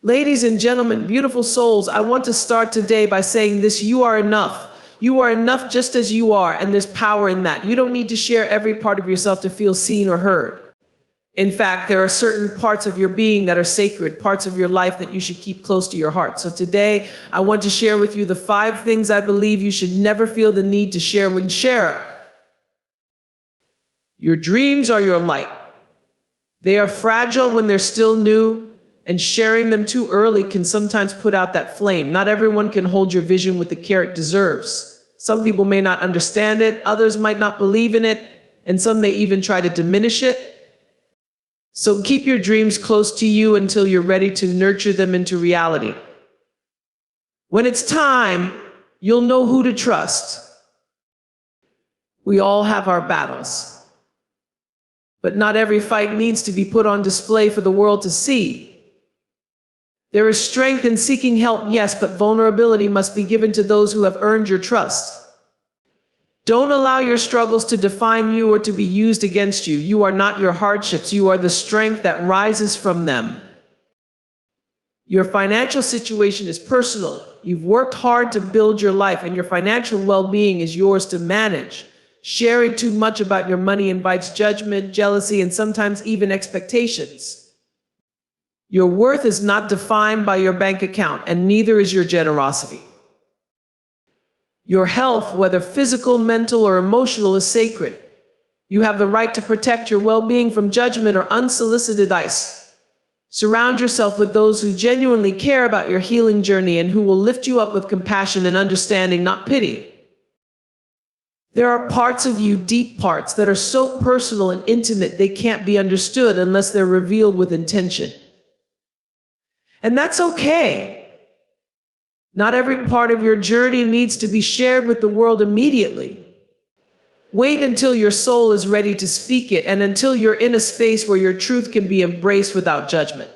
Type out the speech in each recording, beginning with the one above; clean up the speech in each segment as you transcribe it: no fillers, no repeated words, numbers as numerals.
Ladies and gentlemen, beautiful souls, I want to start today by saying this: you are enough. You are enough just as you are, and there's power in that. You don't need to share every part of yourself to feel seen or heard. In fact, there are certain parts of your being that are sacred, parts of your life that you should keep close to your heart. So today, I want to share with you the 5 things I believe you should never feel the need to share when share. Your dreams are your light. They are fragile when they're still new, and sharing them too early can sometimes put out that flame. Not everyone can hold your vision with the care it deserves. Some people may not understand it, others might not believe in it, and some may even try to diminish it. So keep your dreams close to you until you're ready to nurture them into reality. When it's time, you'll know who to trust. We all have our battles, but not every fight needs to be put on display for the world to see. There is strength in seeking help, yes, but vulnerability must be given to those who have earned your trust. Don't allow your struggles to define you or to be used against you. You are not your hardships. You are the strength that rises from them. Your financial situation is personal. You've worked hard to build your life, and your financial well-being is yours to manage. Sharing too much about your money invites judgment, jealousy, and sometimes even expectations. Your worth is not defined by your bank account, and neither is your generosity. Your health, whether physical, mental, or emotional, is sacred. You have the right to protect your well-being from judgment or unsolicited advice. Surround yourself with those who genuinely care about your healing journey and who will lift you up with compassion and understanding, not pity. There are parts of you, deep parts, that are so personal and intimate they can't be understood unless they're revealed with intention. And that's okay. Not every part of your journey needs to be shared with the world immediately. Wait until your soul is ready to speak it, and until you're in a space where your truth can be embraced without judgment.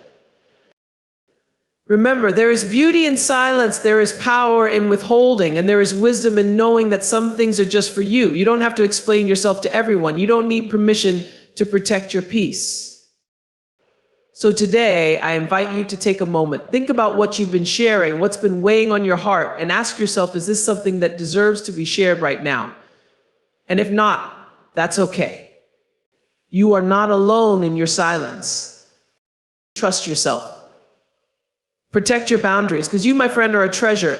Remember, there is beauty in silence, there is power in withholding, and there is wisdom in knowing that some things are just for you. You don't have to explain yourself to everyone. You don't need permission to protect your peace. So today, I invite you to take a moment. Think about what you've been sharing, what's been weighing on your heart, and ask yourself, is this something that deserves to be shared right now? And if not, that's okay. You are not alone in your silence. Trust yourself. Protect your boundaries, because you, my friend, are a treasure.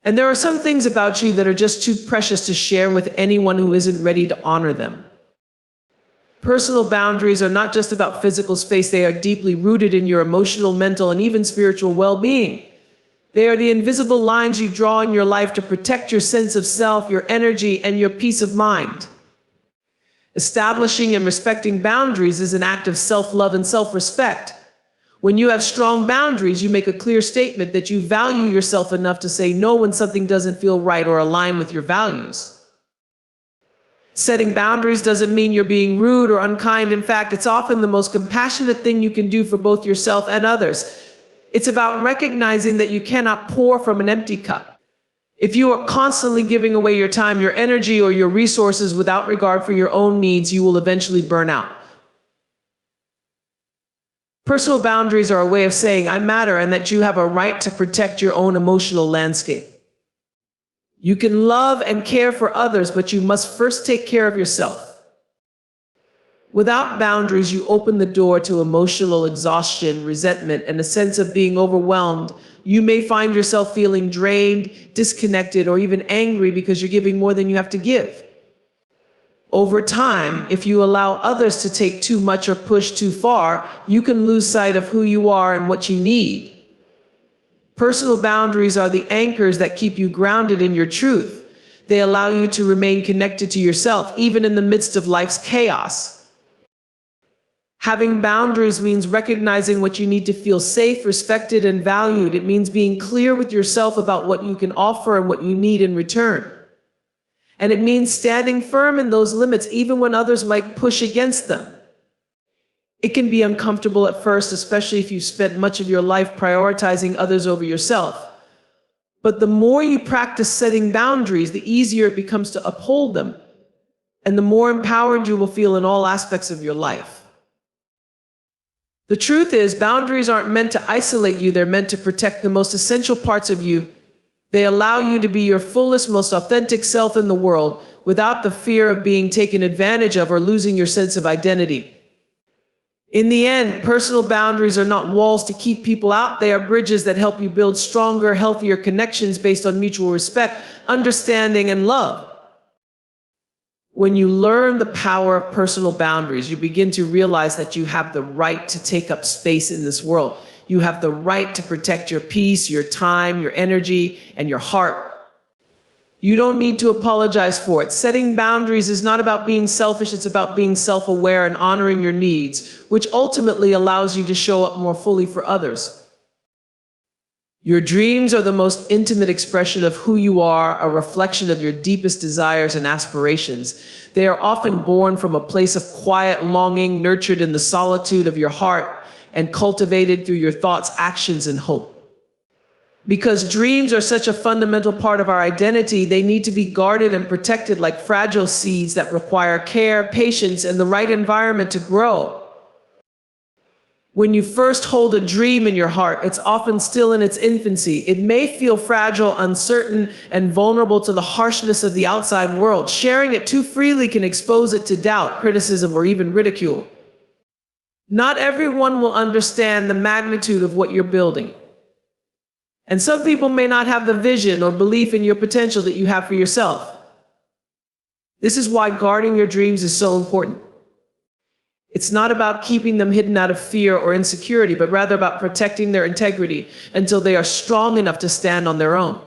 And there are some things about you that are just too precious to share with anyone who isn't ready to honor them. Personal boundaries are not just about physical space. They are deeply rooted in your emotional, mental, and even spiritual well-being. They are the invisible lines you draw in your life to protect your sense of self, your energy, and your peace of mind. Establishing and respecting boundaries is an act of self-love and self-respect. When you have strong boundaries, you make a clear statement that you value yourself enough to say no when something doesn't feel right or align with your values. Setting boundaries doesn't mean you're being rude or unkind. In fact, it's often the most compassionate thing you can do for both yourself and others. It's about recognizing that you cannot pour from an empty cup. If you are constantly giving away your time, your energy, or your resources without regard for your own needs, you will eventually burn out. Personal boundaries are a way of saying, I matter, and that you have a right to protect your own emotional landscape. You can love and care for others, but you must first take care of yourself. Without boundaries, you open the door to emotional exhaustion, resentment, and a sense of being overwhelmed. You may find yourself feeling drained, disconnected, or even angry because you're giving more than you have to give. Over time, if you allow others to take too much or push too far, you can lose sight of who you are and what you need. Personal boundaries are the anchors that keep you grounded in your truth. They allow you to remain connected to yourself, even in the midst of life's chaos. Having boundaries means recognizing what you need to feel safe, respected, and valued. It means being clear with yourself about what you can offer and what you need in return. And it means standing firm in those limits, even when others might push against them. It can be uncomfortable at first, especially if you've spent much of your life prioritizing others over yourself. But the more you practice setting boundaries, the easier it becomes to uphold them, and the more empowered you will feel in all aspects of your life. The truth is, boundaries aren't meant to isolate you, they're meant to protect the most essential parts of you. They allow you to be your fullest, most authentic self in the world without the fear of being taken advantage of or losing your sense of identity. In the end, personal boundaries are not walls to keep people out. They are bridges that help you build stronger, healthier connections based on mutual respect, understanding, and love. When you learn the power of personal boundaries, you begin to realize that you have the right to take up space in this world. You have the right to protect your peace, your time, your energy, and your heart. You don't need to apologize for it. Setting boundaries is not about being selfish, it's about being self-aware and honoring your needs, which ultimately allows you to show up more fully for others. Your dreams are the most intimate expression of who you are, a reflection of your deepest desires and aspirations. They are often born from a place of quiet longing, nurtured in the solitude of your heart, and cultivated through your thoughts, actions, and hope. Because dreams are such a fundamental part of our identity, they need to be guarded and protected like fragile seeds that require care, patience, and the right environment to grow. When you first hold a dream in your heart, it's often still in its infancy. It may feel fragile, uncertain, and vulnerable to the harshness of the outside world. Sharing it too freely can expose it to doubt, criticism, or even ridicule. Not everyone will understand the magnitude of what you're building. And some people may not have the vision or belief in your potential that you have for yourself. This is why guarding your dreams is so important. It's not about keeping them hidden out of fear or insecurity, but rather about protecting their integrity until they are strong enough to stand on their own.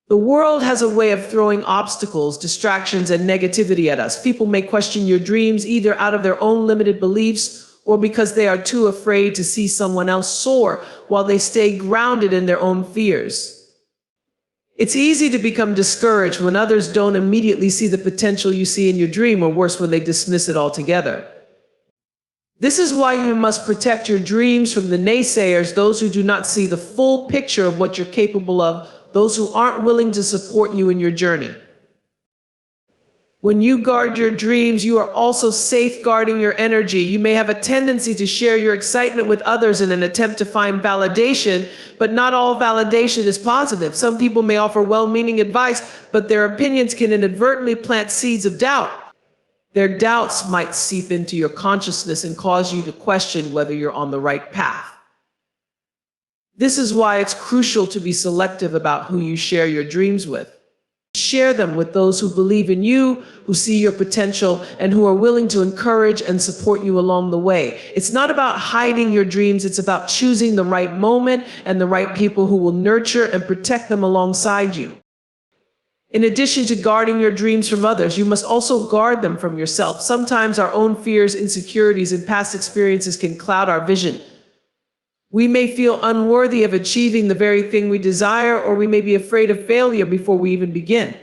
The world has a way of throwing obstacles, distractions, and negativity at us. People may question your dreams either out of their own limited beliefs or because they are too afraid to see someone else soar while they stay grounded in their own fears. It's easy to become discouraged when others don't immediately see the potential you see in your dream, or worse, when they dismiss it altogether. This is why you must protect your dreams from the naysayers, those who do not see the full picture of what you're capable of, those who aren't willing to support you in your journey. When you guard your dreams, you are also safeguarding your energy. You may have a tendency to share your excitement with others in an attempt to find validation, but not all validation is positive. Some people may offer well-meaning advice, but their opinions can inadvertently plant seeds of doubt. Their doubts might seep into your consciousness and cause you to question whether you're on the right path. This is why it's crucial to be selective about who you share your dreams with. Share them with those who believe in you, who see your potential, and who are willing to encourage and support you along the way. It's not about hiding your dreams, it's about choosing the right moment and the right people who will nurture and protect them alongside you. In addition to guarding your dreams from others, you must also guard them from yourself. Sometimes our own fears, insecurities, and past experiences can cloud our vision. We may feel unworthy of achieving the very thing we desire, or we may be afraid of failure before we even begin.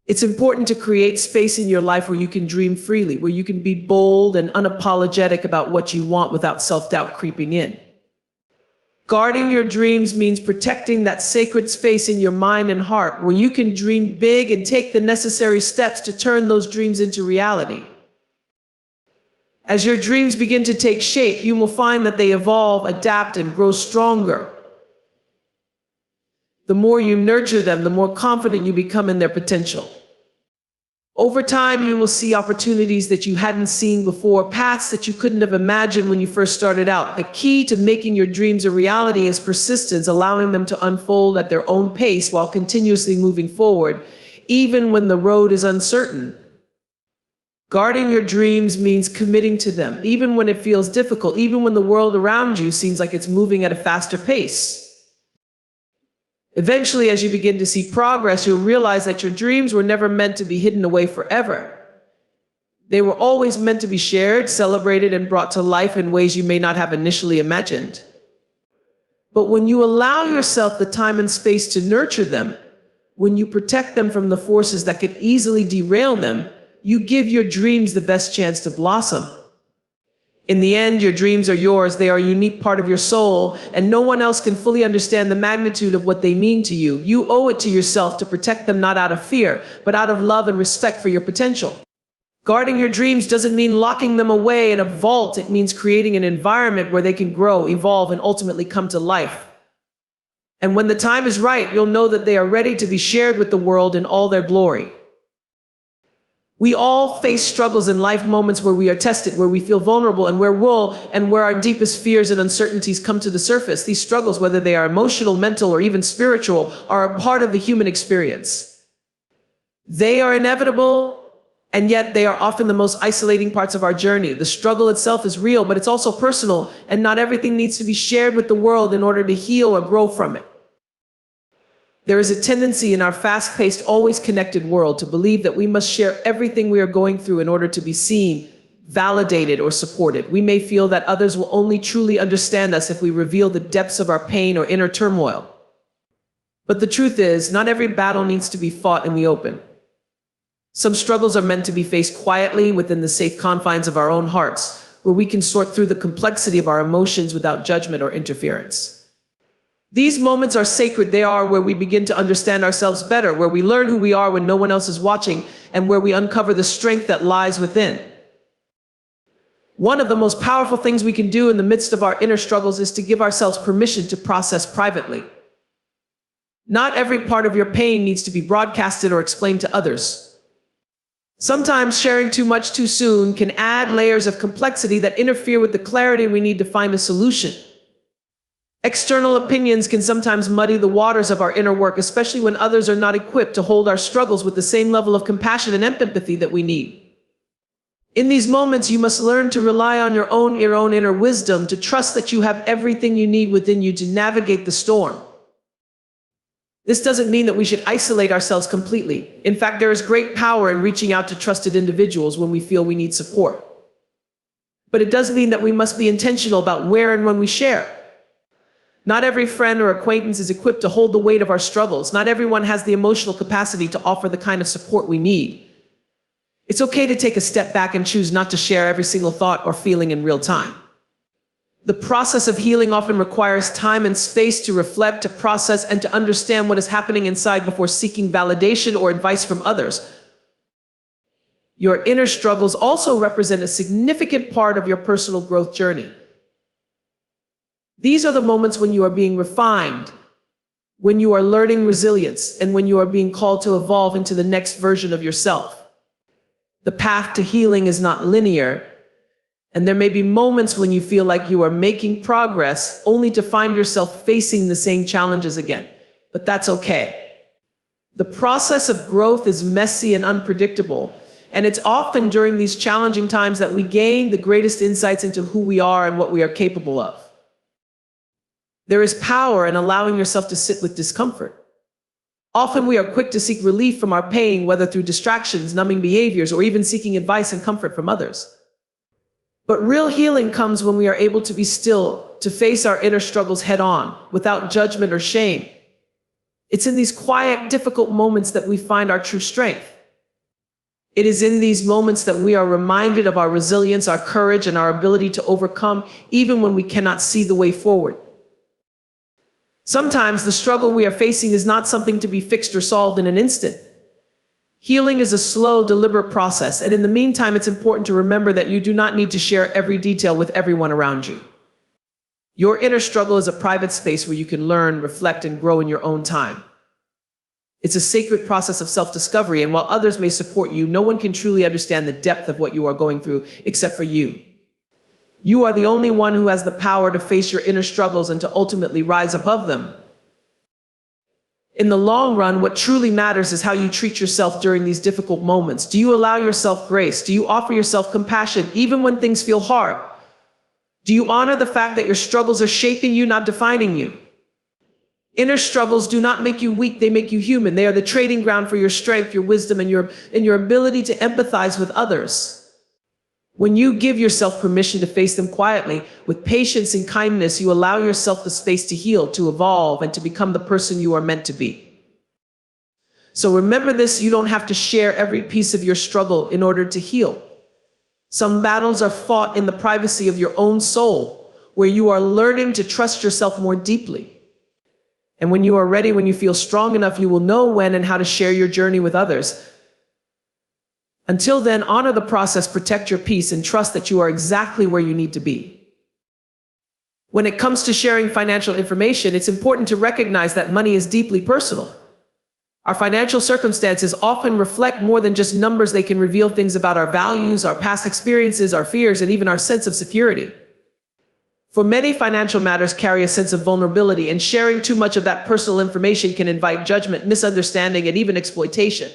It's important to create space in your life where you can dream freely, where you can be bold and unapologetic about what you want without self-doubt creeping in. Guarding your dreams means protecting that sacred space in your mind and heart, where you can dream big and take the necessary steps to turn those dreams into reality. As your dreams begin to take shape, you will find that they evolve, adapt, and grow stronger. The more you nurture them, the more confident you become in their potential. Over time, you will see opportunities that you hadn't seen before, paths that you couldn't have imagined when you first started out. The key to making your dreams a reality is persistence, allowing them to unfold at their own pace while continuously moving forward, even when the road is uncertain. Guarding your dreams means committing to them, even when it feels difficult, even when the world around you seems like it's moving at a faster pace. Eventually, as you begin to see progress, you'll realize that your dreams were never meant to be hidden away forever. They were always meant to be shared, celebrated, and brought to life in ways you may not have initially imagined. But when you allow yourself the time and space to nurture them, when you protect them from the forces that could easily derail them, you give your dreams the best chance to blossom. In the end, your dreams are yours. They are a unique part of your soul, and no one else can fully understand the magnitude of what they mean to you. You owe it to yourself to protect them, not out of fear, but out of love and respect for your potential. Guarding your dreams doesn't mean locking them away in a vault. It means creating an environment where they can grow, evolve, and ultimately come to life. And when the time is right, you'll know that they are ready to be shared with the world in all their glory. We all face struggles in life, moments where we are tested, where we feel vulnerable, and where our deepest fears and uncertainties come to the surface. These struggles, whether they are emotional, mental, or even spiritual, are a part of the human experience. They are inevitable, and yet they are often the most isolating parts of our journey. The struggle itself is real, but it's also personal, and not everything needs to be shared with the world in order to heal or grow from it. There is a tendency in our fast-paced, always connected world to believe that we must share everything we are going through in order to be seen, validated, or supported. We may feel that others will only truly understand us if we reveal the depths of our pain or inner turmoil. But the truth is, not every battle needs to be fought in the open. Some struggles are meant to be faced quietly within the safe confines of our own hearts, where we can sort through the complexity of our emotions without judgment or interference. These moments are sacred. They are where we begin to understand ourselves better, where we learn who we are when no one else is watching, and where we uncover the strength that lies within. One of the most powerful things we can do in the midst of our inner struggles is to give ourselves permission to process privately. Not every part of your pain needs to be broadcasted or explained to others. Sometimes sharing too much too soon can add layers of complexity that interfere with the clarity we need to find a solution. External opinions can sometimes muddy the waters of our inner work, especially when others are not equipped to hold our struggles with the same level of compassion and empathy that we need. In these moments, you must learn to rely on your own inner wisdom, to trust that you have everything you need within you to navigate the storm. This doesn't mean that we should isolate ourselves completely. In fact, there is great power in reaching out to trusted individuals when we feel we need support. But it does mean that we must be intentional about where and when we share. Not every friend or acquaintance is equipped to hold the weight of our struggles. Not everyone has the emotional capacity to offer the kind of support we need. It's okay to take a step back and choose not to share every single thought or feeling in real time. The process of healing often requires time and space to reflect, to process, and to understand what is happening inside before seeking validation or advice from others. Your inner struggles also represent a significant part of your personal growth journey. These are the moments when you are being refined, when you are learning resilience, and when you are being called to evolve into the next version of yourself. The path to healing is not linear, and there may be moments when you feel like you are making progress, only to find yourself facing the same challenges again. But that's okay. The process of growth is messy and unpredictable, and it's often during these challenging times that we gain the greatest insights into who we are and what we are capable of. There is power in allowing yourself to sit with discomfort. Often we are quick to seek relief from our pain, whether through distractions, numbing behaviors, or even seeking advice and comfort from others. But real healing comes when we are able to be still, to face our inner struggles head on, without judgment or shame. It's in these quiet, difficult moments that we find our true strength. It is in these moments that we are reminded of our resilience, our courage, and our ability to overcome, even when we cannot see the way forward. Sometimes the struggle we are facing is not something to be fixed or solved in an instant. Healing is a slow, deliberate process, and in the meantime, it's important to remember that you do not need to share every detail with everyone around you. Your inner struggle is a private space where you can learn, reflect, and grow in your own time. It's a sacred process of self-discovery, and while others may support you, no one can truly understand the depth of what you are going through except for you. You are the only one who has the power to face your inner struggles and to ultimately rise above them. In the long run, what truly matters is how you treat yourself during these difficult moments. Do you allow yourself grace? Do you offer yourself compassion even when things feel hard? Do you honor the fact that your struggles are shaping you, not defining you? Inner struggles do not make you weak, they make you human. They are the trading ground for your strength, your wisdom, and your ability to empathize with others. When you give yourself permission to face them quietly, with patience and kindness, you allow yourself the space to heal, to evolve, and to become the person you are meant to be. So remember this, you don't have to share every piece of your struggle in order to heal. Some battles are fought in the privacy of your own soul, where you are learning to trust yourself more deeply. And when you are ready, when you feel strong enough, you will know when and how to share your journey with others. Until then, honor the process, protect your peace, and trust that you are exactly where you need to be. When it comes to sharing financial information, it's important to recognize that money is deeply personal. Our financial circumstances often reflect more than just numbers. They can reveal things about our values, our past experiences, our fears, and even our sense of security. For many, financial matters carry a sense of vulnerability, and sharing too much of that personal information can invite judgment, misunderstanding, and even exploitation.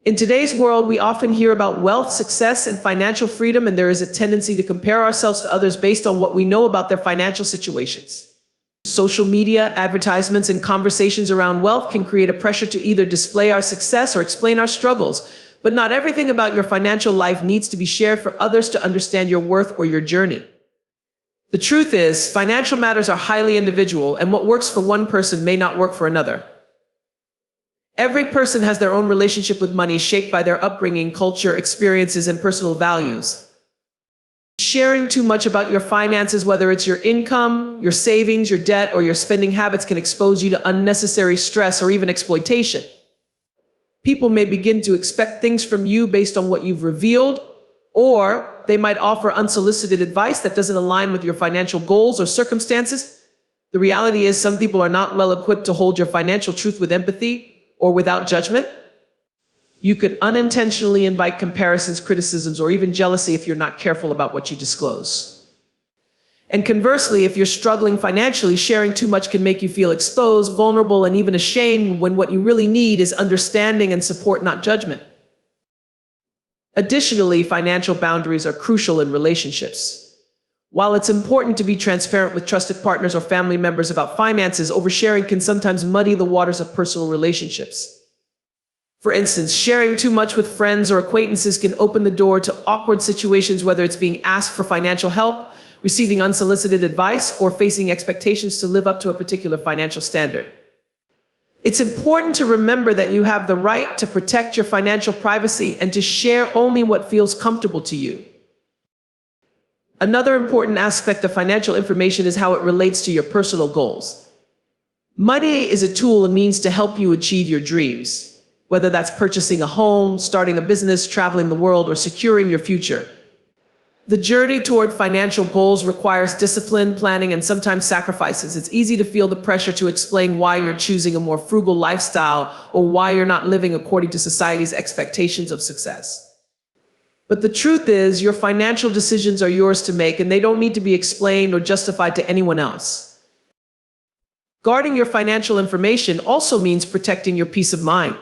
In today's world, we often hear about wealth, success, and financial freedom, and there is a tendency to compare ourselves to others based on what we know about their financial situations. Social media, advertisements, and conversations around wealth can create a pressure to either display our success or explain our struggles. But not everything about your financial life needs to be shared for others to understand your worth or your journey. The truth is, financial matters are highly individual, and what works for one person may not work for another. Every person has their own relationship with money, shaped by their upbringing, culture, experiences, and personal values. Sharing too much about your finances, whether it's your income, your savings, your debt, or your spending habits, can expose you to unnecessary stress or even exploitation. People may begin to expect things from you based on what you've revealed, or they might offer unsolicited advice that doesn't align with your financial goals or circumstances. The reality is, some people are not well equipped to hold your financial truth with empathy or without judgment. You could unintentionally invite comparisons, criticisms, or even jealousy if you're not careful about what you disclose. And conversely, if you're struggling financially, sharing too much can make you feel exposed, vulnerable, and even ashamed, when what you really need is understanding and support, not judgment. Additionally, financial boundaries are crucial in relationships. While it's important to be transparent with trusted partners or family members about finances, oversharing can sometimes muddy the waters of personal relationships. For instance, sharing too much with friends or acquaintances can open the door to awkward situations, whether it's being asked for financial help, receiving unsolicited advice, or facing expectations to live up to a particular financial standard. It's important to remember that you have the right to protect your financial privacy and to share only what feels comfortable to you. Another important aspect of financial information is how it relates to your personal goals. Money is a tool and means to help you achieve your dreams, whether that's purchasing a home, starting a business, traveling the world, or securing your future. The journey toward financial goals requires discipline, planning, and sometimes sacrifices. It's easy to feel the pressure to explain why you're choosing a more frugal lifestyle or why you're not living according to society's expectations of success. But the truth is, your financial decisions are yours to make, and they don't need to be explained or justified to anyone else. Guarding your financial information also means protecting your peace of mind.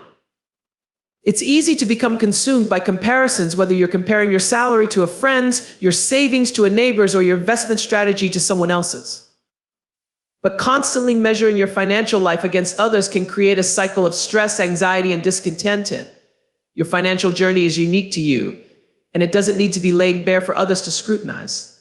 It's easy to become consumed by comparisons, whether you're comparing your salary to a friend's, your savings to a neighbor's, or your investment strategy to someone else's. But constantly measuring your financial life against others can create a cycle of stress, anxiety, and discontent. Your financial journey is unique to you, and it doesn't need to be laid bare for others to scrutinize.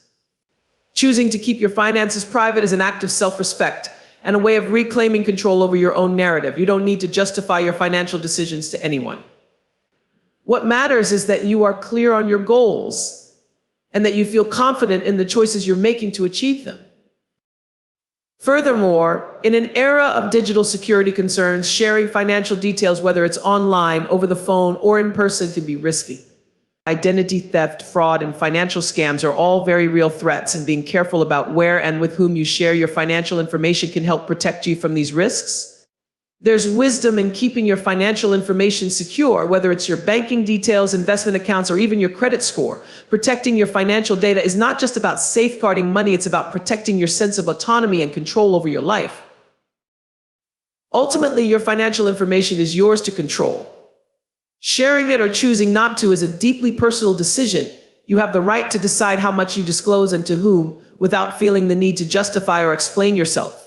Choosing to keep your finances private is an act of self-respect and a way of reclaiming control over your own narrative. You don't need to justify your financial decisions to anyone. What matters is that you are clear on your goals and that you feel confident in the choices you're making to achieve them. Furthermore, in an era of digital security concerns, sharing financial details, whether it's online, over the phone, or in person, can be risky. Identity theft, fraud, and financial scams are all very real threats, and being careful about where and with whom you share your financial information can help protect you from these risks. There's wisdom in keeping your financial information secure, whether it's your banking details, investment accounts, or even your credit score. Protecting your financial data is not just about safeguarding money, it's about protecting your sense of autonomy and control over your life. Ultimately, your financial information is yours to control. Sharing it or choosing not to is a deeply personal decision. You have the right to decide how much you disclose and to whom, without feeling the need to justify or explain yourself.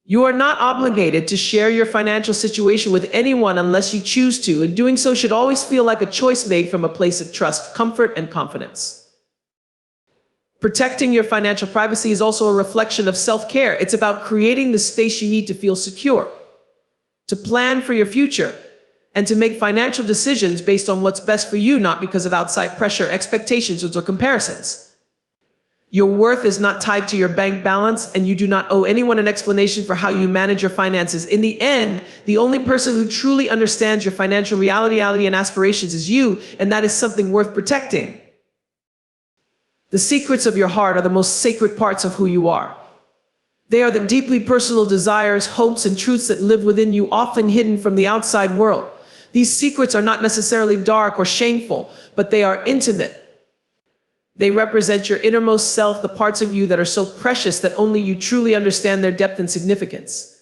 You are not obligated to share your financial situation with anyone unless you choose to, and doing so should always feel like a choice made from a place of trust, comfort, and confidence. Protecting your financial privacy is also a reflection of self-care. It's about creating the space you need to feel secure, to plan for your future, and to make financial decisions based on what's best for you, not because of outside pressure, expectations, or comparisons. Your worth is not tied to your bank balance, and you do not owe anyone an explanation for how you manage your finances. In the end, the only person who truly understands your financial reality and aspirations is you, and that is something worth protecting. The secrets of your heart are the most sacred parts of who you are. They are the deeply personal desires, hopes, and truths that live within you, often hidden from the outside world. These secrets are not necessarily dark or shameful, but they are intimate. They represent your innermost self, the parts of you that are so precious that only you truly understand their depth and significance.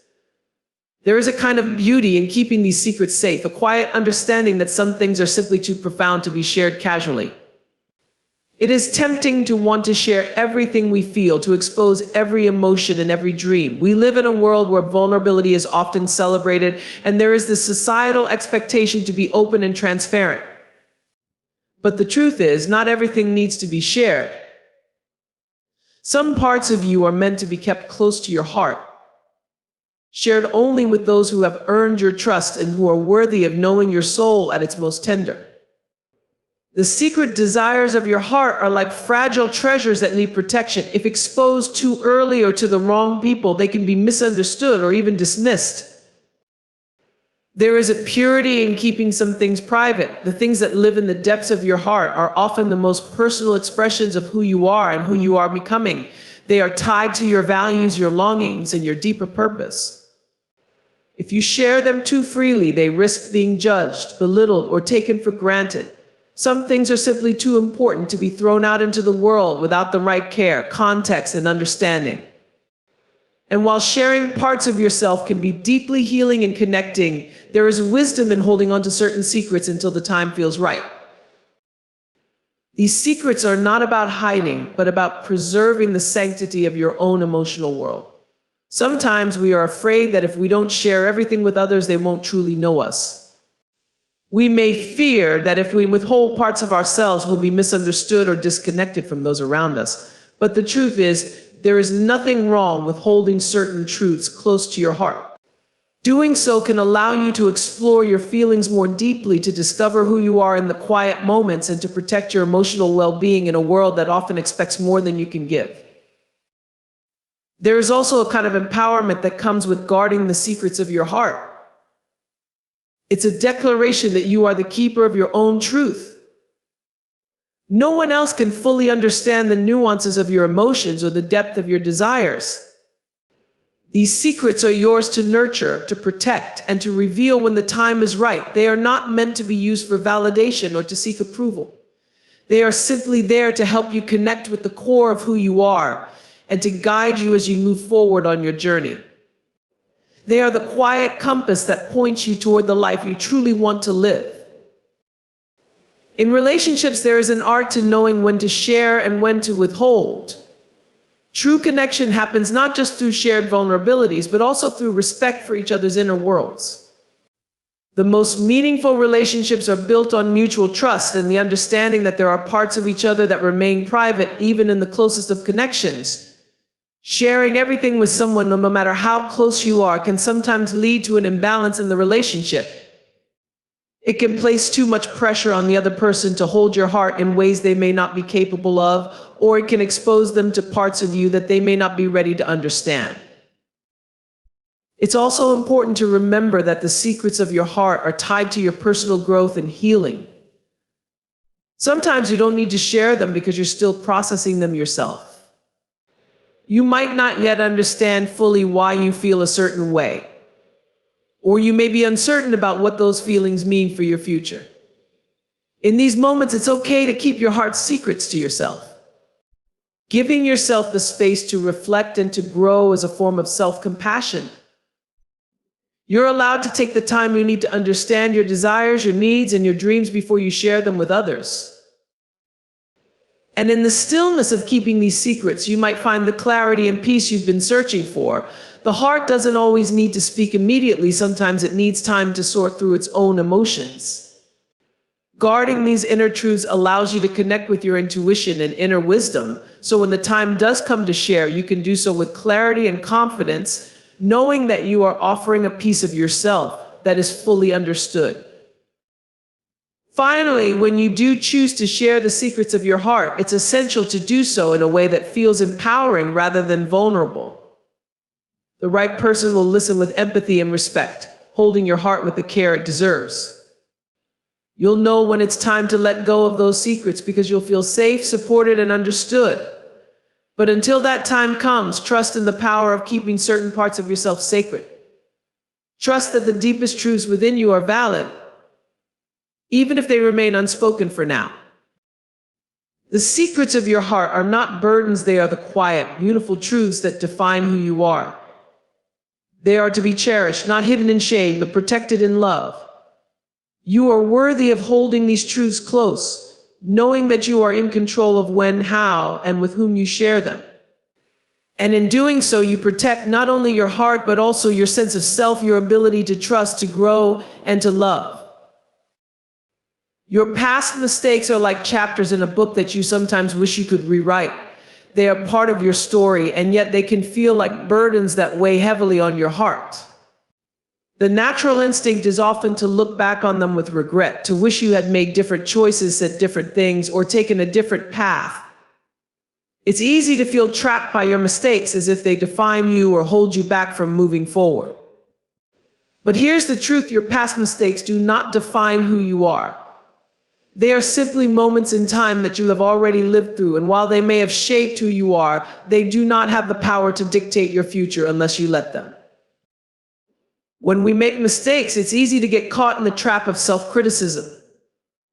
There is a kind of beauty in keeping these secrets safe, a quiet understanding that some things are simply too profound to be shared casually. It is tempting to want to share everything we feel, to expose every emotion and every dream. We live in a world where vulnerability is often celebrated, and there is this societal expectation to be open and transparent. But the truth is, not everything needs to be shared. Some parts of you are meant to be kept close to your heart, shared only with those who have earned your trust and who are worthy of knowing your soul at its most tender. The secret desires of your heart are like fragile treasures that need protection. If exposed too early or to the wrong people, they can be misunderstood or even dismissed. There is a purity in keeping some things private. The things that live in the depths of your heart are often the most personal expressions of who you are and who you are becoming. They are tied to your values, your longings, and your deeper purpose. If you share them too freely, they risk being judged, belittled, or taken for granted. Some things are simply too important to be thrown out into the world without the right care, context, and understanding. And while sharing parts of yourself can be deeply healing and connecting, there is wisdom in holding on to certain secrets until the time feels right. These secrets are not about hiding, but about preserving the sanctity of your own emotional world. Sometimes we are afraid that if we don't share everything with others, they won't truly know us. We may fear that if we withhold parts of ourselves, we'll be misunderstood or disconnected from those around us. But the truth is, there is nothing wrong with holding certain truths close to your heart. Doing so can allow you to explore your feelings more deeply, to discover who you are in the quiet moments, and to protect your emotional well-being in a world that often expects more than you can give. There is also a kind of empowerment that comes with guarding the secrets of your heart. It's a declaration that you are the keeper of your own truth. No one else can fully understand the nuances of your emotions or the depth of your desires. These secrets are yours to nurture, to protect, and to reveal when the time is right. They are not meant to be used for validation or to seek approval. They are simply there to help you connect with the core of who you are and to guide you as you move forward on your journey. They are the quiet compass that points you toward the life you truly want to live. In relationships, there is an art to knowing when to share and when to withhold. True connection happens not just through shared vulnerabilities, but also through respect for each other's inner worlds. The most meaningful relationships are built on mutual trust and the understanding that there are parts of each other that remain private, even in the closest of connections. Sharing everything with someone, no matter how close you are, can sometimes lead to an imbalance in the relationship. It can place too much pressure on the other person to hold your heart in ways they may not be capable of, or it can expose them to parts of you that they may not be ready to understand. It's also important to remember that the secrets of your heart are tied to your personal growth and healing. Sometimes you don't need to share them because you're still processing them yourself. You might not yet understand fully why you feel a certain way, or you may be uncertain about what those feelings mean for your future. In these moments, it's okay to keep your heart's secrets to yourself. Giving yourself the space to reflect and to grow is a form of self-compassion. You're allowed to take the time you need to understand your desires, your needs, and your dreams before you share them with others. And in the stillness of keeping these secrets, you might find the clarity and peace you've been searching for. The heart doesn't always need to speak immediately. Sometimes it needs time to sort through its own emotions. Guarding these inner truths allows you to connect with your intuition and inner wisdom, so when the time does come to share, you can do so with clarity and confidence, knowing that you are offering a piece of yourself that is fully understood. Finally, when you do choose to share the secrets of your heart, it's essential to do so in a way that feels empowering rather than vulnerable. The right person will listen with empathy and respect, holding your heart with the care it deserves. You'll know when it's time to let go of those secrets because you'll feel safe, supported, and understood. But until that time comes, trust in the power of keeping certain parts of yourself sacred. Trust that the deepest truths within you are valid, even if they remain unspoken for now. The secrets of your heart are not burdens, they are the quiet, beautiful truths that define who you are. They are to be cherished, not hidden in shame, but protected in love. You are worthy of holding these truths close, knowing that you are in control of when, how, and with whom you share them. And in doing so, you protect not only your heart, but also your sense of self, your ability to trust, to grow, and to love. Your past mistakes are like chapters in a book that you sometimes wish you could rewrite. They are part of your story, and yet they can feel like burdens that weigh heavily on your heart. The natural instinct is often to look back on them with regret, to wish you had made different choices, said different things, or taken a different path. It's easy to feel trapped by your mistakes, as if they define you or hold you back from moving forward. But here's the truth: your past mistakes do not define who you are. They are simply moments in time that you have already lived through, and while they may have shaped who you are, they do not have the power to dictate your future unless you let them. When we make mistakes, it's easy to get caught in the trap of self-criticism.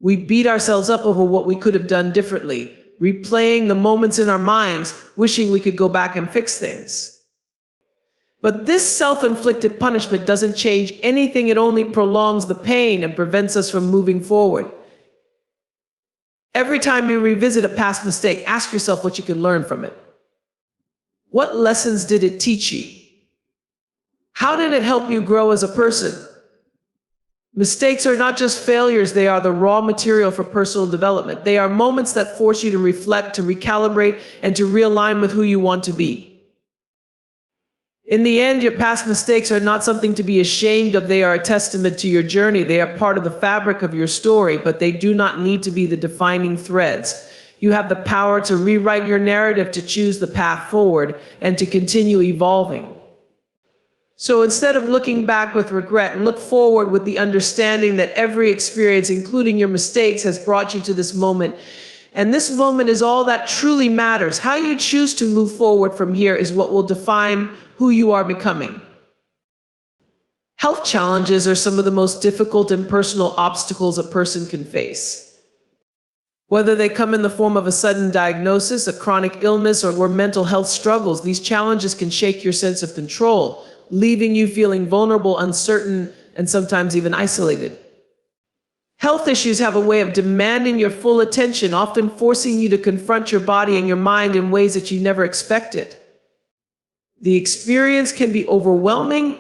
We beat ourselves up over what we could have done differently, replaying the moments in our minds, wishing we could go back and fix things. But this self-inflicted punishment doesn't change anything. It only prolongs the pain and prevents us from moving forward. Every time you revisit a past mistake, ask yourself what you can learn from it. What lessons did it teach you? How did it help you grow as a person? Mistakes are not just failures, they are the raw material for personal development. They are moments that force you to reflect, to recalibrate, and to realign with who you want to be. In the end, your past mistakes are not something to be ashamed of. They are a testament to your journey. They are part of the fabric of your story, but they do not need to be the defining threads. You have the power to rewrite your narrative, to choose the path forward, and to continue evolving. So instead of looking back with regret, look forward with the understanding that every experience, including your mistakes, has brought you to this moment. And this moment is all that truly matters. How you choose to move forward from here is what will define who you are becoming. Health challenges are some of the most difficult and personal obstacles a person can face. Whether they come in the form of a sudden diagnosis, a chronic illness, or mental health struggles, these challenges can shake your sense of control, leaving you feeling vulnerable, uncertain, and sometimes even isolated. Health issues have a way of demanding your full attention, often forcing you to confront your body and your mind in ways that you never expected. The experience can be overwhelming,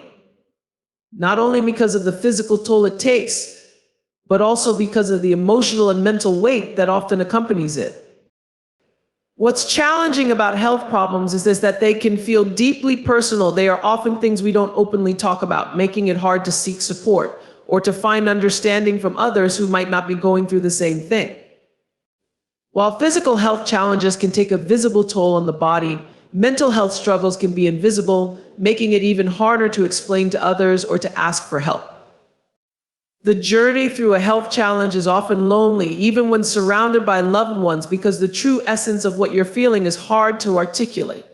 not only because of the physical toll it takes, but also because of the emotional and mental weight that often accompanies it. What's challenging about health problems is that they can feel deeply personal. They are often things we don't openly talk about, making it hard to seek support or to find understanding from others who might not be going through the same thing. While physical health challenges can take a visible toll on the body, mental health struggles can be invisible, making it even harder to explain to others or to ask for help. The journey through a health challenge is often lonely, even when surrounded by loved ones, because the true essence of what you're feeling is hard to articulate.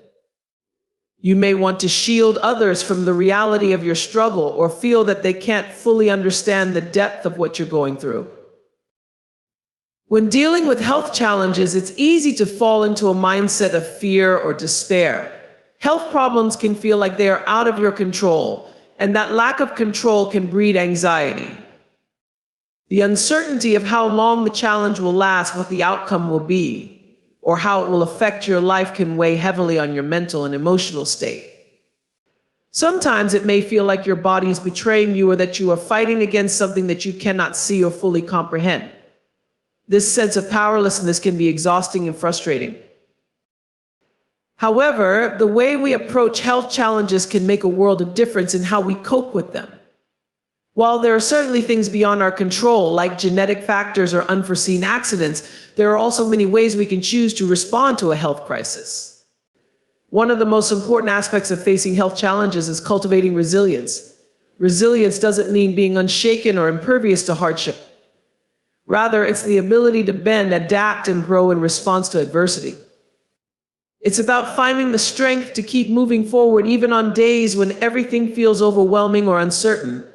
You may want to shield others from the reality of your struggle or feel that they can't fully understand the depth of what you're going through. When dealing with health challenges, it's easy to fall into a mindset of fear or despair. Health problems can feel like they are out of your control, and that lack of control can breed anxiety. The uncertainty of how long the challenge will last, what the outcome will be, or how it will affect your life can weigh heavily on your mental and emotional state. Sometimes it may feel like your body is betraying you, or that you are fighting against something that you cannot see or fully comprehend. This sense of powerlessness can be exhausting and frustrating. However, the way we approach health challenges can make a world of difference in how we cope with them. While there are certainly things beyond our control, like genetic factors or unforeseen accidents, there are also many ways we can choose to respond to a health crisis. One of the most important aspects of facing health challenges is cultivating resilience. Resilience doesn't mean being unshaken or impervious to hardship. Rather, it's the ability to bend, adapt, and grow in response to adversity. It's about finding the strength to keep moving forward even on days when everything feels overwhelming or uncertain.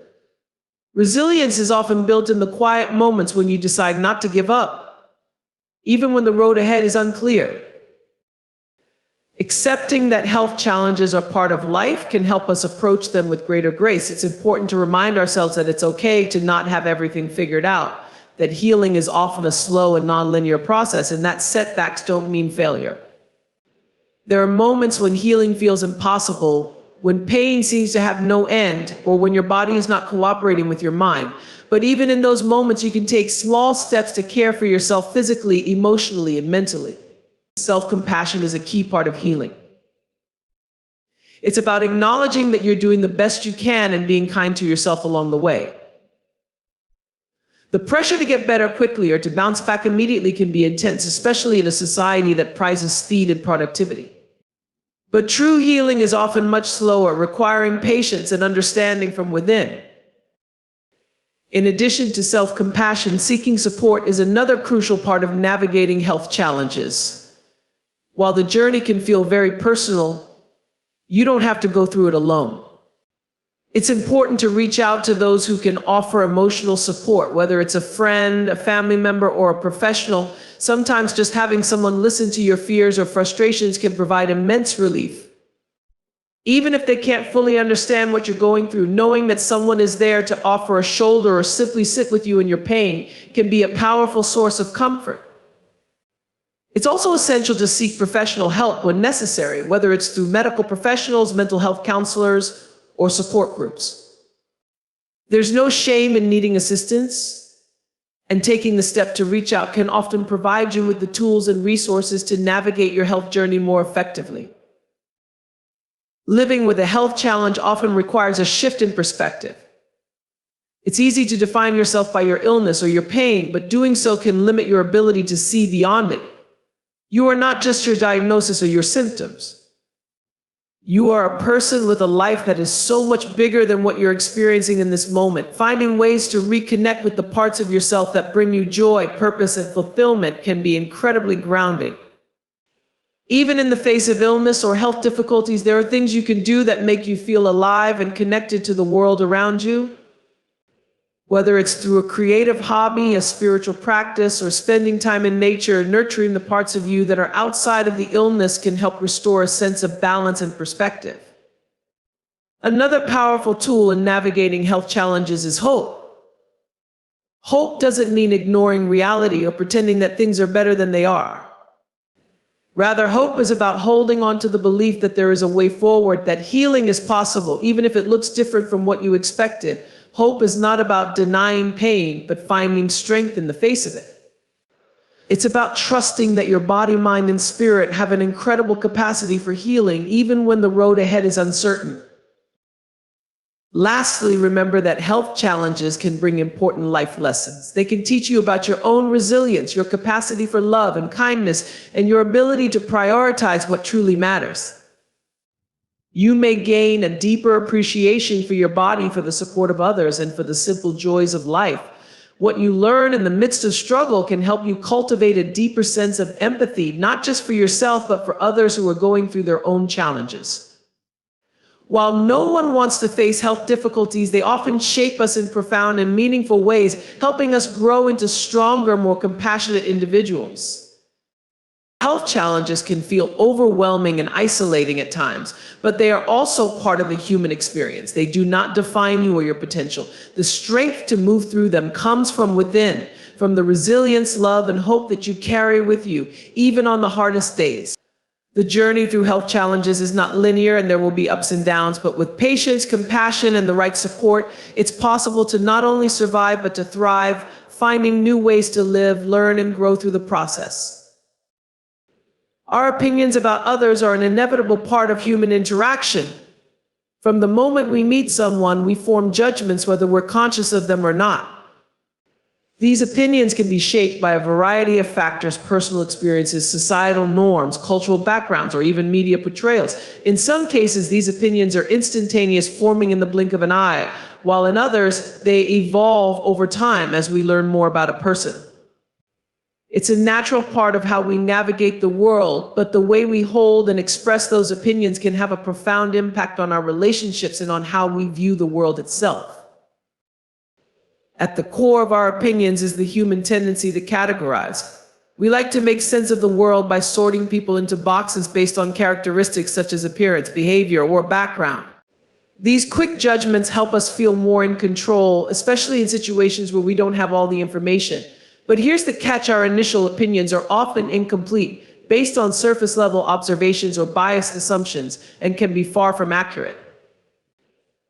Resilience is often built in the quiet moments when you decide not to give up, even when the road ahead is unclear. Accepting that health challenges are part of life can help us approach them with greater grace. It's important to remind ourselves that it's okay to not have everything figured out, that healing is often a slow and non-linear process, and that setbacks don't mean failure. There are moments when healing feels impossible, when pain seems to have no end, or when your body is not cooperating with your mind. But even in those moments, you can take small steps to care for yourself physically, emotionally, and mentally. Self-compassion is a key part of healing. It's about acknowledging that you're doing the best you can and being kind to yourself along the way. The pressure to get better quickly or to bounce back immediately can be intense, especially in a society that prizes speed and productivity. But true healing is often much slower, requiring patience and understanding from within. In addition to self-compassion, seeking support is another crucial part of navigating health challenges. While the journey can feel very personal, you don't have to go through it alone. It's important to reach out to those who can offer emotional support, whether it's a friend, a family member, or a professional. Sometimes just having someone listen to your fears or frustrations can provide immense relief. Even if they can't fully understand what you're going through, knowing that someone is there to offer a shoulder or simply sit with you in your pain can be a powerful source of comfort. It's also essential to seek professional help when necessary, whether it's through medical professionals, mental health counselors, or support groups. There's no shame in needing assistance, and taking the step to reach out can often provide you with the tools and resources to navigate your health journey more effectively. Living with a health challenge often requires a shift in perspective. It's easy to define yourself by your illness or your pain, but doing so can limit your ability to see beyond it. You are not just your diagnosis or your symptoms. You are a person with a life that is so much bigger than what you're experiencing in this moment. Finding ways to reconnect with the parts of yourself that bring you joy, purpose, and fulfillment can be incredibly grounding. Even in the face of illness or health difficulties, there are things you can do that make you feel alive and connected to the world around you. Whether it's through a creative hobby, a spiritual practice, or spending time in nature, nurturing the parts of you that are outside of the illness can help restore a sense of balance and perspective. Another powerful tool in navigating health challenges is hope. Hope doesn't mean ignoring reality or pretending that things are better than they are. Rather, hope is about holding on to the belief that there is a way forward, that healing is possible, even if it looks different from what you expected. Hope is not about denying pain, but finding strength in the face of it. It's about trusting that your body, mind, and spirit have an incredible capacity for healing, even when the road ahead is uncertain. Lastly, remember that health challenges can bring important life lessons. They can teach you about your own resilience, your capacity for love and kindness, and your ability to prioritize what truly matters. You may gain a deeper appreciation for your body, for the support of others, and for the simple joys of life. What you learn in the midst of struggle can help you cultivate a deeper sense of empathy, not just for yourself, but for others who are going through their own challenges. While no one wants to face health difficulties, they often shape us in profound and meaningful ways, helping us grow into stronger, more compassionate individuals. Health challenges can feel overwhelming and isolating at times, but they are also part of the human experience. They do not define you or your potential. The strength to move through them comes from within, from the resilience, love, and hope that you carry with you, even on the hardest days. The journey through health challenges is not linear, and there will be ups and downs, but with patience, compassion, and the right support, it's possible to not only survive, but to thrive, finding new ways to live, learn, and grow through the process. Our opinions about others are an inevitable part of human interaction. From the moment we meet someone, we form judgments whether we're conscious of them or not. These opinions can be shaped by a variety of factors: personal experiences, societal norms, cultural backgrounds, or even media portrayals. In some cases, these opinions are instantaneous, forming in the blink of an eye, while in others, they evolve over time as we learn more about a person. It's a natural part of how we navigate the world, but the way we hold and express those opinions can have a profound impact on our relationships and on how we view the world itself. At the core of our opinions is the human tendency to categorize. We like to make sense of the world by sorting people into boxes based on characteristics such as appearance, behavior, or background. These quick judgments help us feel more in control, especially in situations where we don't have all the information. But here's the catch: our initial opinions are often incomplete, based on surface-level observations or biased assumptions, and can be far from accurate.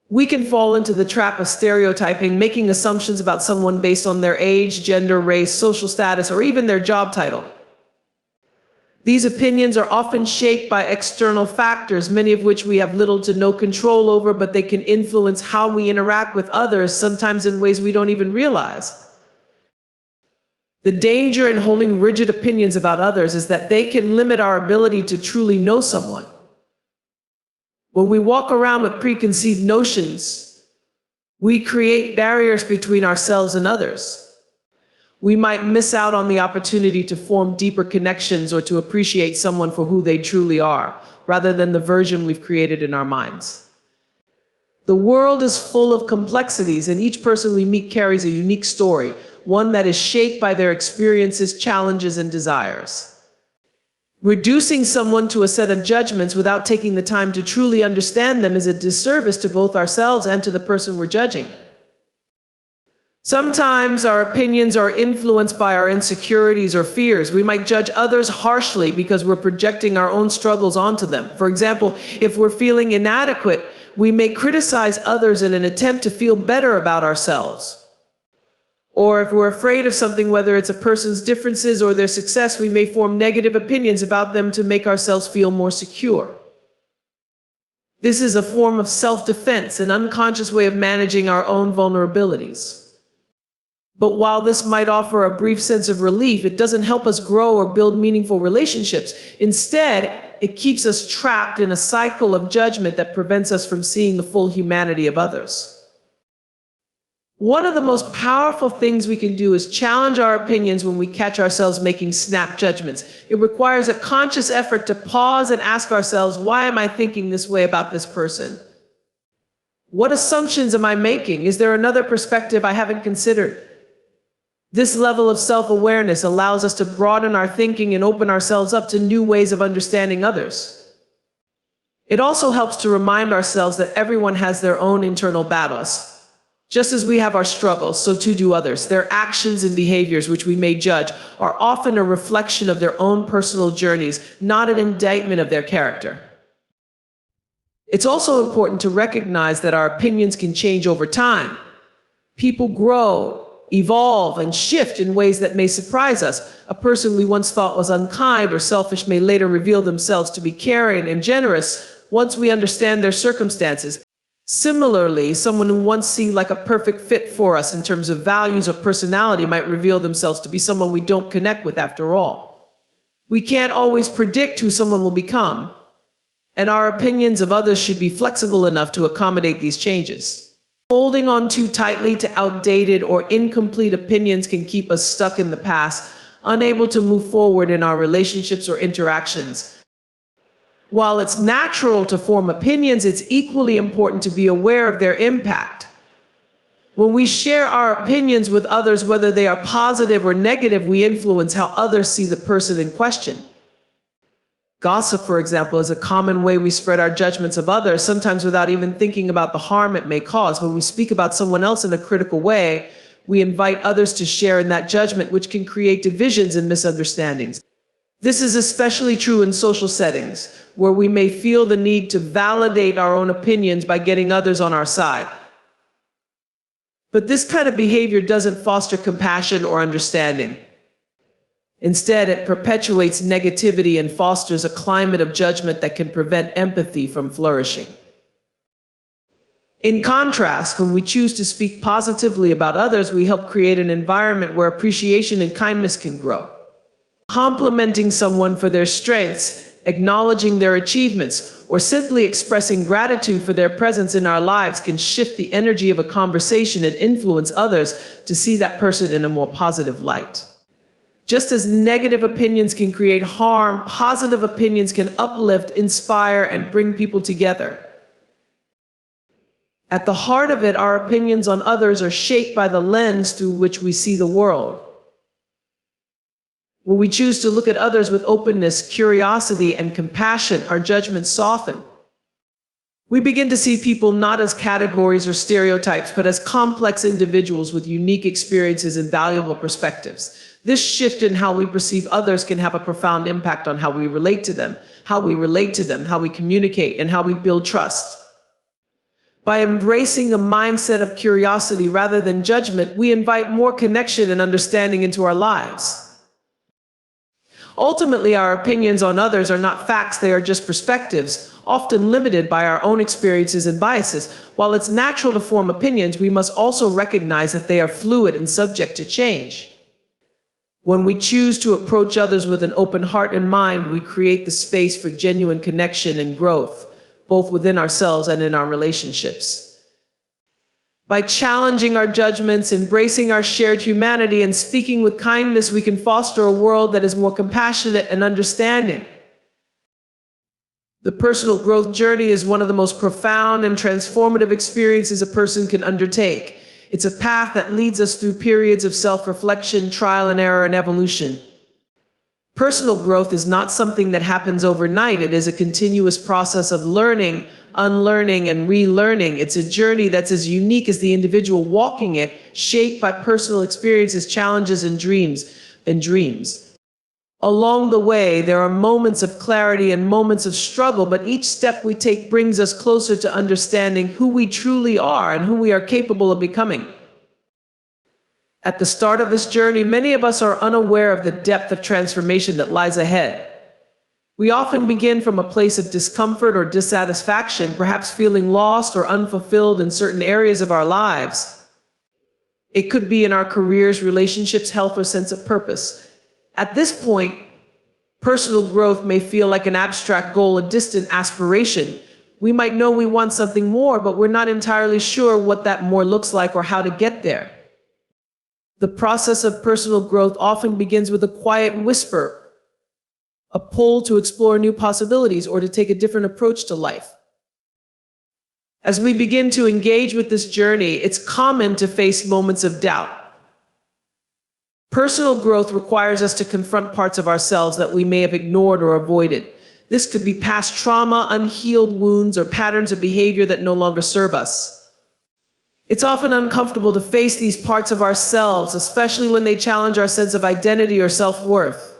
We can fall into the trap of stereotyping, making assumptions about someone based on their age, gender, race, social status, or even their job title. These opinions are often shaped by external factors, many of which we have little to no control over, but they can influence how we interact with others, sometimes in ways we don't even realize. The danger in holding rigid opinions about others is that they can limit our ability to truly know someone. When we walk around with preconceived notions, we create barriers between ourselves and others. We might miss out on the opportunity to form deeper connections or to appreciate someone for who they truly are, rather than the version we've created in our minds. The world is full of complexities, and each person we meet carries a unique story, one that is shaped by their experiences, challenges, and desires. Reducing someone to a set of judgments without taking the time to truly understand them is a disservice to both ourselves and to the person we're judging. Sometimes our opinions are influenced by our insecurities or fears. We might judge others harshly because we're projecting our own struggles onto them. For example, if we're feeling inadequate, we may criticize others in an attempt to feel better about ourselves. Or if we're afraid of something, whether it's a person's differences or their success, we may form negative opinions about them to make ourselves feel more secure. This is a form of self-defense, an unconscious way of managing our own vulnerabilities. But while this might offer a brief sense of relief, it doesn't help us grow or build meaningful relationships. Instead, it keeps us trapped in a cycle of judgment that prevents us from seeing the full humanity of others. One of the most powerful things we can do is challenge our opinions when we catch ourselves making snap judgments. It requires a conscious effort to pause and ask ourselves, why am I thinking this way about this person? What assumptions am I making? Is there another perspective I haven't considered? This level of self-awareness allows us to broaden our thinking and open ourselves up to new ways of understanding others. It also helps to remind ourselves that everyone has their own internal battles. Just as we have our struggles, so too do others. Their actions and behaviors, which we may judge, are often a reflection of their own personal journeys, not an indictment of their character. It's also important to recognize that our opinions can change over time. People grow, evolve, and shift in ways that may surprise us. A person we once thought was unkind or selfish may later reveal themselves to be caring and generous once we understand their circumstances. Similarly, someone who once seemed like a perfect fit for us in terms of values or personality might reveal themselves to be someone we don't connect with after all. We can't always predict who someone will become, and our opinions of others should be flexible enough to accommodate these changes. Holding on too tightly to outdated or incomplete opinions can keep us stuck in the past, unable to move forward in our relationships or interactions. While it's natural to form opinions, it's equally important to be aware of their impact. When we share our opinions with others, whether they are positive or negative, we influence how others see the person in question. Gossip, for example, is a common way we spread our judgments of others, sometimes without even thinking about the harm it may cause. When we speak about someone else in a critical way, we invite others to share in that judgment, which can create divisions and misunderstandings. This is especially true in social settings, where we may feel the need to validate our own opinions by getting others on our side. But this kind of behavior doesn't foster compassion or understanding. Instead, it perpetuates negativity and fosters a climate of judgment that can prevent empathy from flourishing. In contrast, when we choose to speak positively about others, we help create an environment where appreciation and kindness can grow. Complimenting someone for their strengths, acknowledging their achievements, or simply expressing gratitude for their presence in our lives can shift the energy of a conversation and influence others to see that person in a more positive light. Just as negative opinions can create harm, positive opinions can uplift, inspire, and bring people together. At the heart of it, our opinions on others are shaped by the lens through which we see the world. When we choose to look at others with openness, curiosity, and compassion, our judgments soften. We begin to see people not as categories or stereotypes, but as complex individuals with unique experiences and valuable perspectives. This shift in how we perceive others can have a profound impact on how we relate to them, how we communicate, and how we build trust. By embracing a mindset of curiosity rather than judgment, we invite more connection and understanding into our lives. Ultimately, our opinions on others are not facts, they are just perspectives, often limited by our own experiences and biases. While it's natural to form opinions, we must also recognize that they are fluid and subject to change. When we choose to approach others with an open heart and mind, we create the space for genuine connection and growth, both within ourselves and in our relationships. By challenging our judgments, embracing our shared humanity, and speaking with kindness, we can foster a world that is more compassionate and understanding. The personal growth journey is one of the most profound and transformative experiences a person can undertake. It's a path that leads us through periods of self-reflection, trial and error, and evolution. Personal growth is not something that happens overnight. It is a continuous process of learning, unlearning, and relearning. It's a journey that's as unique as the individual walking it, shaped by personal experiences, challenges, and dreams. Along the way, there are moments of clarity and moments of struggle, but each step we take brings us closer to understanding who we truly are and who we are capable of becoming. At the start of this journey, many of us are unaware of the depth of transformation that lies ahead. We often begin from a place of discomfort or dissatisfaction, perhaps feeling lost or unfulfilled in certain areas of our lives. It could be in our careers, relationships, health, or sense of purpose. At this point, personal growth may feel like an abstract goal, a distant aspiration. We might know we want something more, but we're not entirely sure what that more looks like or how to get there. The process of personal growth often begins with a quiet whisper, a pull to explore new possibilities or to take a different approach to life. As we begin to engage with this journey, it's common to face moments of doubt. Personal growth requires us to confront parts of ourselves that we may have ignored or avoided. This could be past trauma, unhealed wounds, or patterns of behavior that no longer serve us. It's often uncomfortable to face these parts of ourselves, especially when they challenge our sense of identity or self-worth.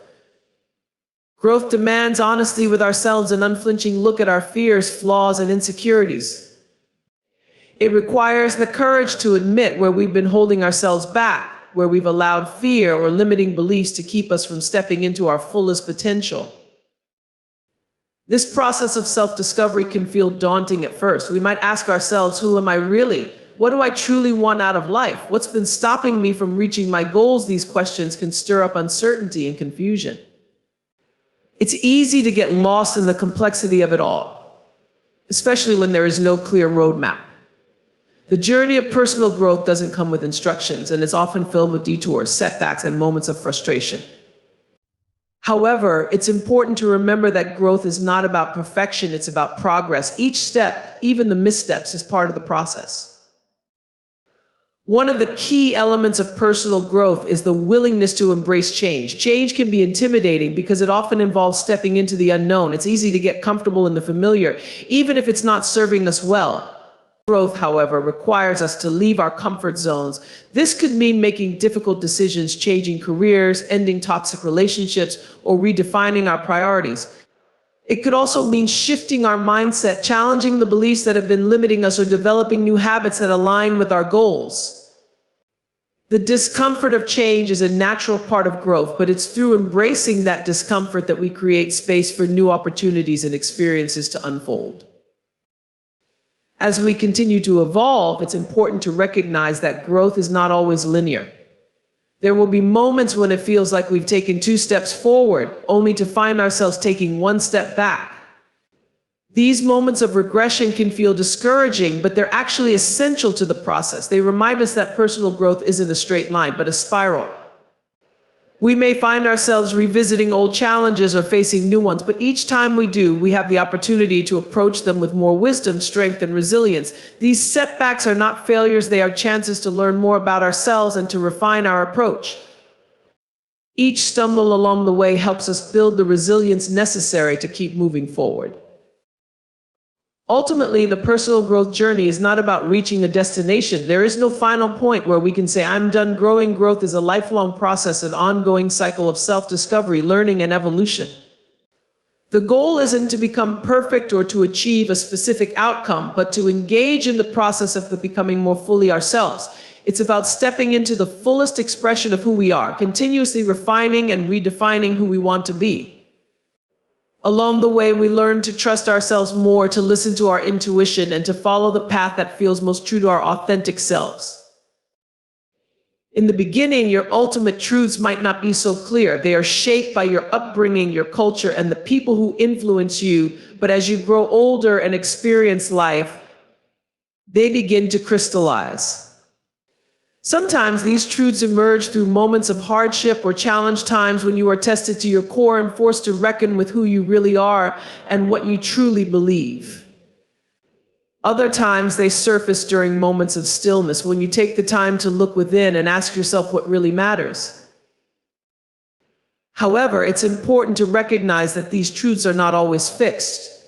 Growth demands honesty with ourselves, an unflinching look at our fears, flaws, and insecurities. It requires the courage to admit where we've been holding ourselves back, where we've allowed fear or limiting beliefs to keep us from stepping into our fullest potential. This process of self-discovery can feel daunting at first. We might ask ourselves, who am I really? What do I truly want out of life? What's been stopping me from reaching my goals? These questions can stir up uncertainty and confusion. It's easy to get lost in the complexity of it all, especially when there is no clear roadmap. The journey of personal growth doesn't come with instructions, and is often filled with detours, setbacks, and moments of frustration. However, it's important to remember that growth is not about perfection, it's about progress. Each step, even the missteps, is part of the process. One of the key elements of personal growth is the willingness to embrace change. Change can be intimidating because it often involves stepping into the unknown. It's easy to get comfortable in the familiar, even if it's not serving us well. Growth, however, requires us to leave our comfort zones. This could mean making difficult decisions, changing careers, ending toxic relationships, or redefining our priorities. It could also mean shifting our mindset, challenging the beliefs that have been limiting us, or developing new habits that align with our goals. The discomfort of change is a natural part of growth, but it's through embracing that discomfort that we create space for new opportunities and experiences to unfold. As we continue to evolve, it's important to recognize that growth is not always linear. There will be moments when it feels like we've taken 2 steps forward, only to find ourselves taking 1 step back. These moments of regression can feel discouraging, but they're actually essential to the process. They remind us that personal growth isn't a straight line, but a spiral. We may find ourselves revisiting old challenges or facing new ones, but each time we do, we have the opportunity to approach them with more wisdom, strength, and resilience. These setbacks are not failures, they are chances to learn more about ourselves and to refine our approach. Each stumble along the way helps us build the resilience necessary to keep moving forward. Ultimately, the personal growth journey is not about reaching a destination. There is no final point where we can say, I'm done growing. Growth is a lifelong process, an ongoing cycle of self-discovery, learning, and evolution. The goal isn't to become perfect or to achieve a specific outcome, but to engage in the process of becoming more fully ourselves. It's about stepping into the fullest expression of who we are, continuously refining and redefining who we want to be. Along the way, we learn to trust ourselves more, to listen to our intuition, and to follow the path that feels most true to our authentic selves. In the beginning, your ultimate truths might not be so clear. They are shaped by your upbringing, your culture, and the people who influence you. But as you grow older and experience life, they begin to crystallize. Sometimes these truths emerge through moments of hardship or challenge, times when you are tested to your core and forced to reckon with who you really are and what you truly believe. Other times they surface during moments of stillness, when you take the time to look within and ask yourself what really matters. However, it's important to recognize that these truths are not always fixed.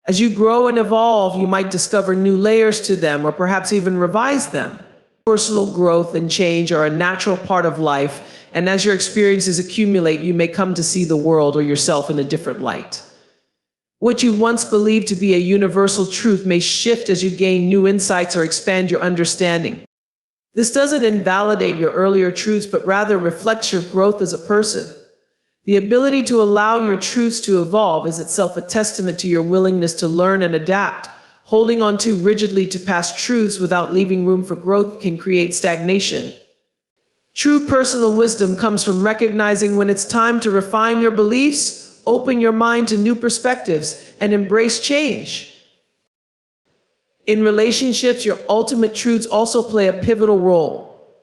As you grow and evolve, you might discover new layers to them, or perhaps even revise them. Personal growth and change are a natural part of life, and as your experiences accumulate, you may come to see the world or yourself in a different light. What you once believed to be a universal truth may shift as you gain new insights or expand your understanding. This doesn't invalidate your earlier truths, but rather reflects your growth as a person. The ability to allow your truths to evolve is itself a testament to your willingness to learn and adapt. Holding on too rigidly to past truths without leaving room for growth can create stagnation. True personal wisdom comes from recognizing when it's time to refine your beliefs, open your mind to new perspectives, and embrace change. In relationships, your ultimate truths also play a pivotal role.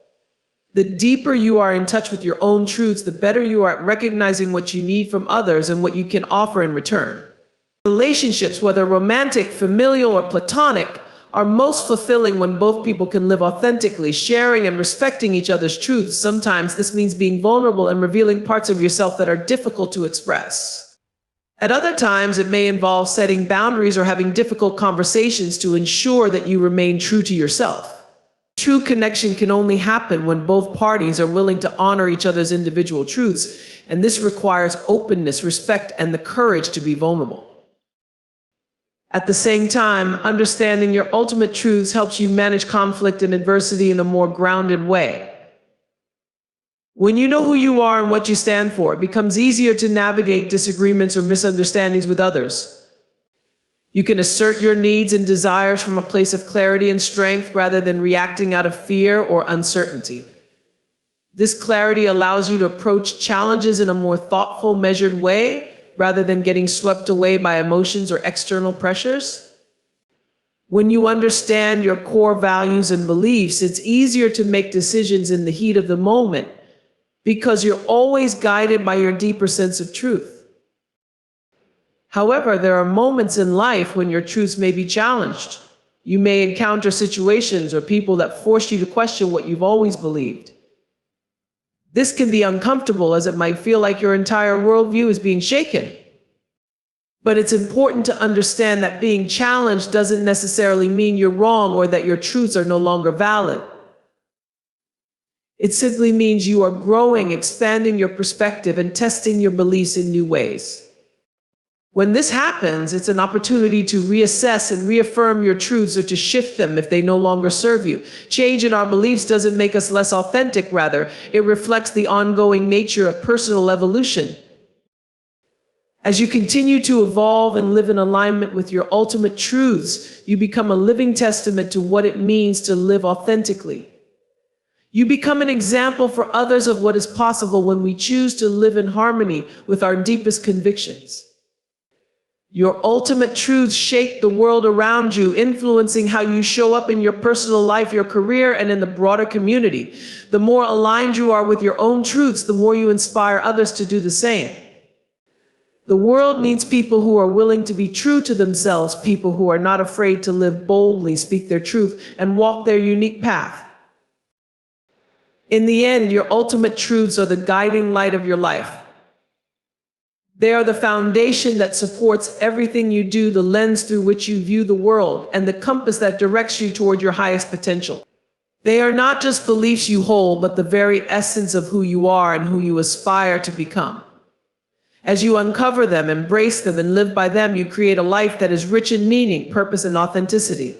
The deeper you are in touch with your own truths, the better you are at recognizing what you need from others and what you can offer in return. Relationships, whether romantic, familial, or platonic, are most fulfilling when both people can live authentically, sharing and respecting each other's truths. Sometimes this means being vulnerable and revealing parts of yourself that are difficult to express. At other times, it may involve setting boundaries or having difficult conversations to ensure that you remain true to yourself. True connection can only happen when both parties are willing to honor each other's individual truths, and this requires openness, respect, and the courage to be vulnerable. At the same time, understanding your ultimate truths helps you manage conflict and adversity in a more grounded way. When you know who you are and what you stand for, it becomes easier to navigate disagreements or misunderstandings with others. You can assert your needs and desires from a place of clarity and strength rather than reacting out of fear or uncertainty. This clarity allows you to approach challenges in a more thoughtful, measured way, rather than getting swept away by emotions or external pressures. When you understand your core values and beliefs, it's easier to make decisions in the heat of the moment because you're always guided by your deeper sense of truth. However, there are moments in life when your truths may be challenged. You may encounter situations or people that force you to question what you've always believed. This can be uncomfortable, as it might feel like your entire worldview is being shaken. But it's important to understand that being challenged doesn't necessarily mean you're wrong or that your truths are no longer valid. It simply means you are growing, expanding your perspective, and testing your beliefs in new ways. When this happens, it's an opportunity to reassess and reaffirm your truths or to shift them if they no longer serve you. Change in our beliefs doesn't make us less authentic, rather, it reflects the ongoing nature of personal evolution. As you continue to evolve and live in alignment with your ultimate truths, you become a living testament to what it means to live authentically. You become an example for others of what is possible when we choose to live in harmony with our deepest convictions. Your ultimate truths shape the world around you, influencing how you show up in your personal life, your career, and in the broader community. The more aligned you are with your own truths, the more you inspire others to do the same. The world needs people who are willing to be true to themselves, people who are not afraid to live boldly, speak their truth, and walk their unique path. In the end, your ultimate truths are the guiding light of your life. They are the foundation that supports everything you do, the lens through which you view the world, and the compass that directs you toward your highest potential. They are not just beliefs you hold, but the very essence of who you are and who you aspire to become. As you uncover them, embrace them, and live by them, you create a life that is rich in meaning, purpose, and authenticity.